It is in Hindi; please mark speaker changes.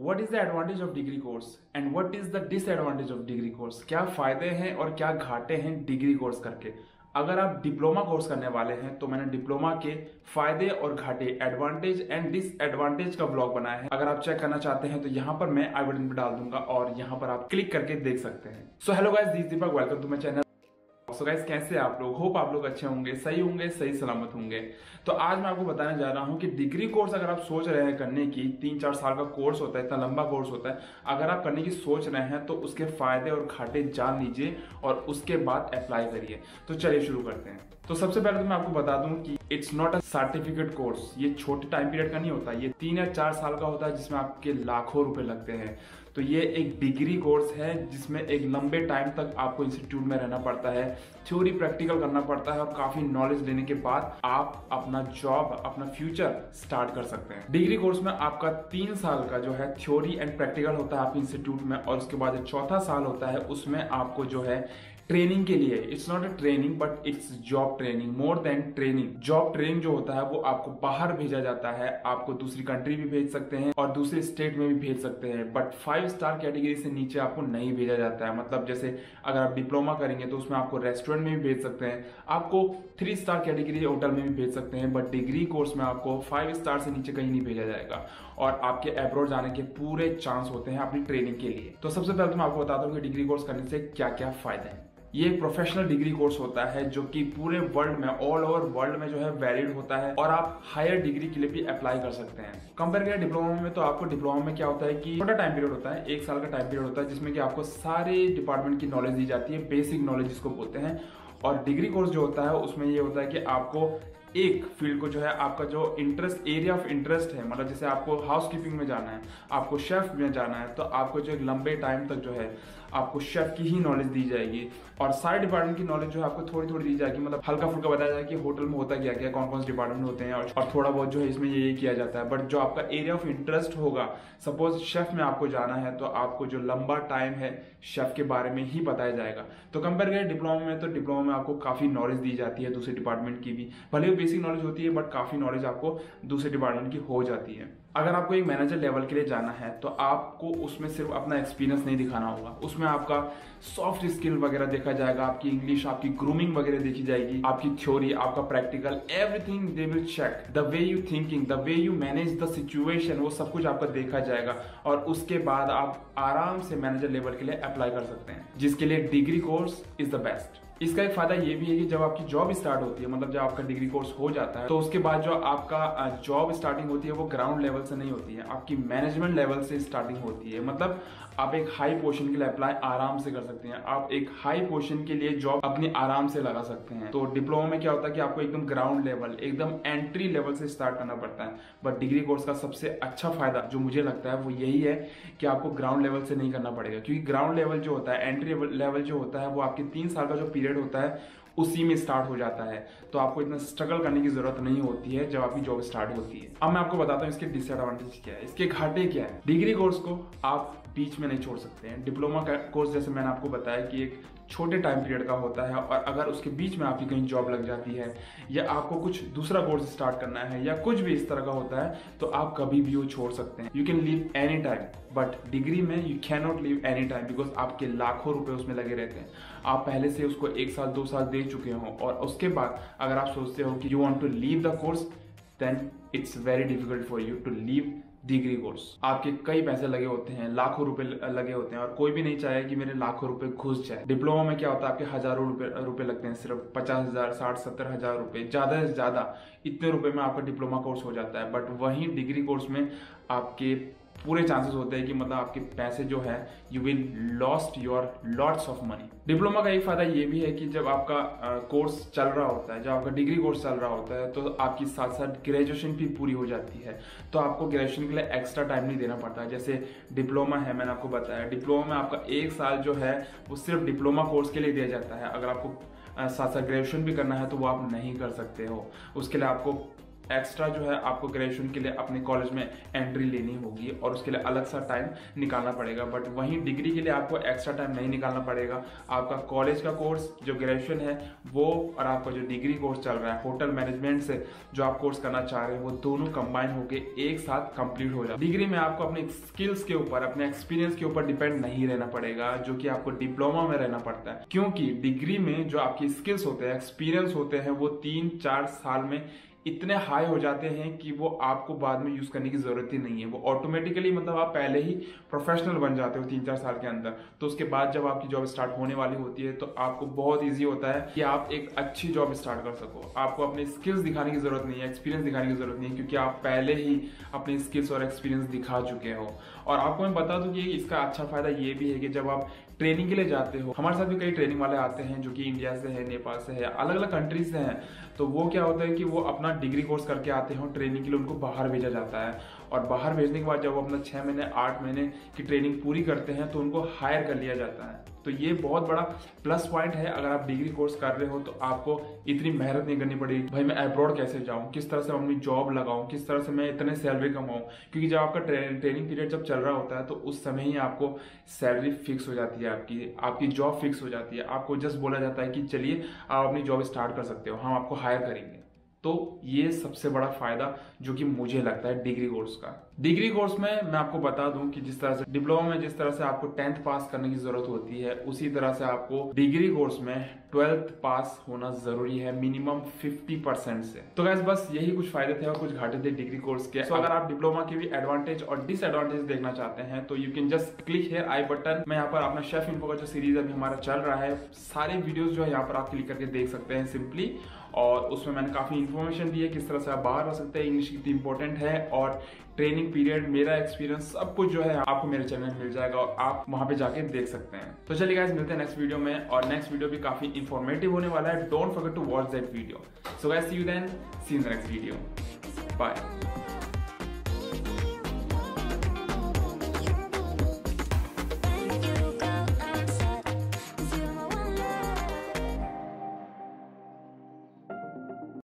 Speaker 1: What is the advantage of degree course and what is the disadvantage of degree course. क्या फायदे हैं और क्या घाटे हैं डिग्री कोर्स करके। अगर आप डिप्लोमा कोर्स करने वाले हैं तो मैंने डिप्लोमा के फायदे और घाटे, एडवांटेज एंड डिसएडवांटेज का ब्लॉग बनाया है। अगर आप चेक करना चाहते हैं तो यहाँ पर मैं आई बटन पे डाल दूंगा और यहाँ पर आप क्लिक करके देख सकते हैं। So hello guys, this Deepak, welcome to my channel. So guys, कैसे आप लोग? होप आप लोग अच्छे होंगे, सही सलामत होंगे। तो आज मैं आपको बताने जा रहा हूं कि डिग्री कोर्स अगर आप सोच रहे हैं करने की, 3-4 साल का कोर्स होता है, इतना लंबा कोर्स होता है, अगर आप करने की सोच रहे हैं तो उसके फायदे और घाटे जान लीजिए और उसके बाद अप्लाई करिए। तो चलिए शुरू करते हैं। तो सबसे पहले तो मैं आपको बता दूं कि it's not a certificate course. ये छोटे टाइम पीरियड का नहीं होता, ये 3 या 4 साल का होता है जिसमें आपके लाखों रुपए लगते हैं। तो ये एक डिग्री कोर्स है जिसमें एक लंबे टाइम तक आपको इंस्टीट्यूट में रहना पड़ता है, थ्योरी प्रैक्टिकल करना पड़ता है और काफी नॉलेज लेने के बाद आप अपना जॉब, अपना फ्यूचर स्टार्ट कर सकते हैं। डिग्री कोर्स में आपका 3 साल का जो है थ्योरी एंड प्रैक्टिकल होता है आपके इंस्टीट्यूट में, और उसके बाद चौथा साल होता है उसमें आपको जो है ट्रेनिंग के लिए, it's not a training but it's job training, more than training. Job training जो होता है वो आपको बाहर भेजा जाता है, आपको दूसरी कंट्री भी भेज सकते हैं और दूसरे स्टेट में भी भेज सकते हैं, बट 5 स्टार कैटेगरी से नीचे आपको नहीं भेजा जाता है। मतलब जैसे अगर आप डिप्लोमा करेंगे तो उसमें आपको रेस्टोरेंट में भी भेज सकते हैं, आपको 3 स्टार कैटेगरी होटल में भी भेज सकते हैं, बट डिग्री कोर्स में आपको 5 स्टार से नीचे कहीं नहीं भेजा जाएगा और आपके अब्रॉड जाने के पूरे चांस होते हैं अपनी ट्रेनिंग के लिए। तो सबसे पहले तो मैं आपको बताता हूँ कि डिग्री कोर्स करने से क्या क्या फायदे हैं। ये एक प्रोफेशनल डिग्री कोर्स होता है जो कि पूरे वर्ल्ड में, ऑल ओवर वर्ल्ड में जो है वैलिड होता है और आप हायर डिग्री के लिए भी अप्लाई कर सकते हैं। कंपेयर करें डिप्लोमा में तो आपको डिप्लोमा में क्या होता है कि छोटा टाइम पीरियड होता है, 1 साल का टाइम पीरियड होता है जिसमें कि आपको सारे डिपार्टमेंट की नॉलेज दी जाती है, बेसिक नॉलेज जिसको बोलते हैं। और डिग्री कोर्स जो होता है उसमें ये होता है कि आपको एक फील्ड को जो है, आपका जो इंटरेस्ट, एरिया ऑफ इंटरेस्ट है, मतलब जैसे आपको हाउसकीपिंग में जाना है, आपको शेफ में जाना है, तो आपको जो एक लंबे टाइम तक जो है आपको शेफ की ही नॉलेज दी जाएगी और सारे डिपार्टमेंट की नॉलेज जो है आपको थोड़ी थोड़ी दी जाएगी। मतलब हल्का फुल्का बताया जाएगा कि होटल में होता क्या क्या, कौन कौन से डिपार्टमेंट होते हैं और थोड़ा बहुत जो है इसमें ये किया जाता है। बट जो आपका एरिया ऑफ इंटरेस्ट होगा, सपोज शेफ में आपको जाना है तो आपको जो लंबा टाइम है शेफ के बारे में ही बताया जाएगा। तो कंपेयर करें डिप्लोमा में, तो डिप्लोमा में आपको काफी नॉलेज दी जाती है दूसरे डिपार्टमेंट की भी, भले ही बेसिक नॉलेज होती है बट काफी नॉलेज आपको दूसरे डिपार्टमेंट की हो जाती है। अगर आपको एक मैनेजर लेवल के लिए जाना है तो आपको उसमें सिर्फ अपना एक्सपीरियंस नहीं दिखाना होगा, उसमें आपका सॉफ्ट स्किल वगैरह देखा जाएगा, आपकी इंग्लिश, आपकी ग्रूमिंग वगैरह देखी जाएगी, आपकी थ्योरी, आपका practical, everything they will check. The way you thinking, the way you manage the situation, वो सब कुछ आपका देखा जाएगा और उसके बाद आप आराम से मैनेजर लेवल के लिए अप्लाई कर सकते हैं, जिसके लिए degree course is the best. इसका एक फायदा ये भी है कि जब आपकी जॉब स्टार्ट होती है, मतलब जब आपका डिग्री कोर्स हो जाता है तो उसके बाद जो आपका जॉब स्टार्टिंग होती है वो ग्राउंड लेवल से नहीं होती है, आपकी मैनेजमेंट लेवल से स्टार्टिंग होती है। मतलब आप एक हाई पोजीशन के लिए अप्लाई आराम से कर सकते हैं, आप एक हाई पोजीशन के लिए जॉब अपनी आराम से लगा सकते हैं। तो डिप्लोमा में क्या होता है कि आपको एकदम ग्राउंड लेवल, एकदम एंट्री लेवल से स्टार्ट करना पड़ता है, बट डिग्री कोर्स का सबसे अच्छा फायदा जो मुझे लगता है वो यही है कि आपको ग्राउंड लेवल से नहीं करना पड़ेगा, क्योंकि ग्राउंड लेवल जो होता है, एंट्री लेवल जो होता है वो आपके 3 साल का जो पीरियड होता है उसी में स्टार्ट हो जाता है। तो आपको इतना स्ट्रगल करने की जरूरत नहीं होती है जब आपकी जॉब स्टार्ट होती है। अब मैं आपको बताता हूँ इसके डिसएडवांटेज क्या है, इसके घाटे क्या है। डिग्री कोर्स को आप बीच में नहीं छोड़ सकते हैं। डिप्लोमा का कोर्स जैसे मैंने आपको बताया कि एक छोटे टाइम पीरियड का होता है और अगर उसके बीच में आपकी कहीं जॉब लग जाती है या आपको कुछ दूसरा कोर्स स्टार्ट करना है या कुछ भी इस तरह का होता है तो आप कभी भी वो छोड़ सकते हैं। You can leave any time, but degree में you can not leave any time because आपके लाखों रुपए उसमें लगे रहते हैं। आप पहले से उसको 1 साल 2 साल दे चुके हो और उसके बाद अगर आप सोचते हो कि you want to leave the course, then it's very difficult for you to leave degree course. आपके कई पैसे लगे होते हैं, लाखों रुपए लगे होते हैं और कोई भी नहीं चाहे कि मेरे लाखों रुपए घुस जाए। डिप्लोमा में क्या होता है, आपके हजारों रुपए लगते हैं, सिर्फ 50,000, 60-70 हजार रुपए, ज्यादा से ज्यादा इतने रुपए में आपका डिप्लोमा कोर्स हो जाता है। बट वहीं डिग्री कोर्स में आपके पूरे चांसेस होते हैं कि मतलब आपके पैसे जो है you will lost your lots of money. Diploma का एक फायदा ये भी है कि जब आपका कोर्स चल रहा होता है, जब आपका डिग्री कोर्स चल रहा होता है तो आपकी साथ साथ ग्रेजुएशन भी पूरी हो जाती है, तो आपको ग्रेजुएशन के लिए एक्स्ट्रा टाइम नहीं देना पड़ता है। जैसे डिप्लोमा है, मैंने आपको बताया, डिप्लोमा में आपका 1 साल जो है वो सिर्फ डिप्लोमा कोर्स के लिए दिया जाता है। अगर आपको साथ साथ ग्रेजुएशन भी करना है तो वो आप नहीं कर सकते हो, उसके लिए आपको एक्स्ट्रा जो है आपको ग्रेजुएशन के लिए अपने कॉलेज में एंट्री लेनी होगी और उसके लिए अलग सा टाइम निकालना पड़ेगा। बट वहीं डिग्री के लिए आपको एक्स्ट्रा टाइम नहीं निकालना पड़ेगा। आपका कॉलेज का कोर्स जो ग्रेजुएशन है वो और आपका जो डिग्री कोर्स चल रहा है होटल मैनेजमेंट से जो आप कोर्स करना चाह रहे हैं वो दोनों कंबाइन होके एक साथ कंप्लीट हो जाए। डिग्री में आपको अपने स्किल्स के ऊपर, अपने एक्सपीरियंस के ऊपर डिपेंड नहीं रहना पड़ेगा, जो कि आपको डिप्लोमा में रहना पड़ता है। क्योंकि डिग्री में जो आपकी स्किल्स होते हैं, एक्सपीरियंस होते हैं, वो 3-4 साल में इतने हाई हो जाते हैं कि वो आपको बाद में यूज करने की जरूरत ही नहीं है। वो ऑटोमेटिकली मतलब आप पहले ही प्रोफेशनल बन जाते हो 3-4 साल के अंदर। तो उसके बाद जब आपकी जॉब स्टार्ट होने वाली होती है तो आपको बहुत ईजी होता है कि आप एक अच्छी जॉब स्टार्ट कर सको। आपको अपने स्किल्स दिखाने की जरूरत नहीं है, एक्सपीरियंस दिखाने की जरूरत नहीं है, क्योंकि आप पहले ही अपनी स्किल्स और एक्सपीरियंस दिखा चुके हो। और आपको मैं बता दूं कि इसका अच्छा फायदा ये भी है कि जब आप ट्रेनिंग के लिए जाते हो, हमारे साथ भी कई ट्रेनिंग वाले आते हैं जो कि इंडिया से है, नेपाल से है, अलग अलग कंट्रीज से हैं। तो वो क्या होता है कि वो अपना डिग्री कोर्स करके आते हैं, ट्रेनिंग के लिए उनको बाहर भेजा जाता है। और बाहर भेजने के बाद जब वो अपना 6 महीने 8 महीने की ट्रेनिंग पूरी करते हैं तो उनको हायर कर लिया जाता है। तो ये बहुत बड़ा प्लस पॉइंट है। अगर आप डिग्री कोर्स कर रहे हो तो आपको इतनी मेहनत नहीं करनी पड़ेगी, भाई मैं अब्रॉड कैसे जाऊं, किस तरह से अपनी जॉब लगाऊं, किस तरह से मैं इतने सैलरी कमाऊं। क्योंकि जब आपका ट्रेनिंग पीरियड जब चल रहा होता है तो उस समय ही आपको सैलरी फिक्स हो जाती है, आपकी जॉब फिक्स हो जाती है। आपको जस्ट बोला जाता है कि चलिए आप अपनी जॉब स्टार्ट कर सकते हो, हम आपको हायर करेंगे। तो ये सबसे बड़ा फायदा जो कि मुझे लगता है डिग्री कोर्स का। डिग्री कोर्स में मैं आपको बता दूं कि जिस तरह से डिप्लोमा में जिस तरह से आपको 10th पास करने की जरूरत होती है, उसी तरह से आपको डिग्री कोर्स में 12th पास होना जरूरी है, मिनिमम 50% से। तो गाइस बस यही कुछ फायदे थे और कुछ घाटे थे डिग्री कोर्स के। तो अगर आप डिप्लोमा के भी एडवांटेज और डिसएडवांटेज देखना चाहते हैं तो you can just click here I button. मैं यहाँ पर अपना शेफ इन्फो का जो सीरीज अभी हमारा चल रहा है, सारे वीडियोज जो है यहाँ पर आप क्लिक करके देख सकते हैं सिंपली। और उसमें मैंने काफी इन्फॉर्मेशन दी है किस तरह से आप बाहर रह सकते हैं, इंग्लिश कितनी इंपॉर्टेंट है, और ट्रेनिंग पीरियड, मेरा एक्सपीरियंस, सब कुछ जो है आपको मेरे चैनल में मिल जाएगा और आप वहां पे जाके देख सकते हैं। तो चलिए गाइस मिलते हैं नेक्स्ट वीडियो में, और नेक्स्ट वीडियो भी काफी इंफॉर्मेटिव होने वाला है। Don't forget to watch that video. So guys see you then, see in the next video, bye.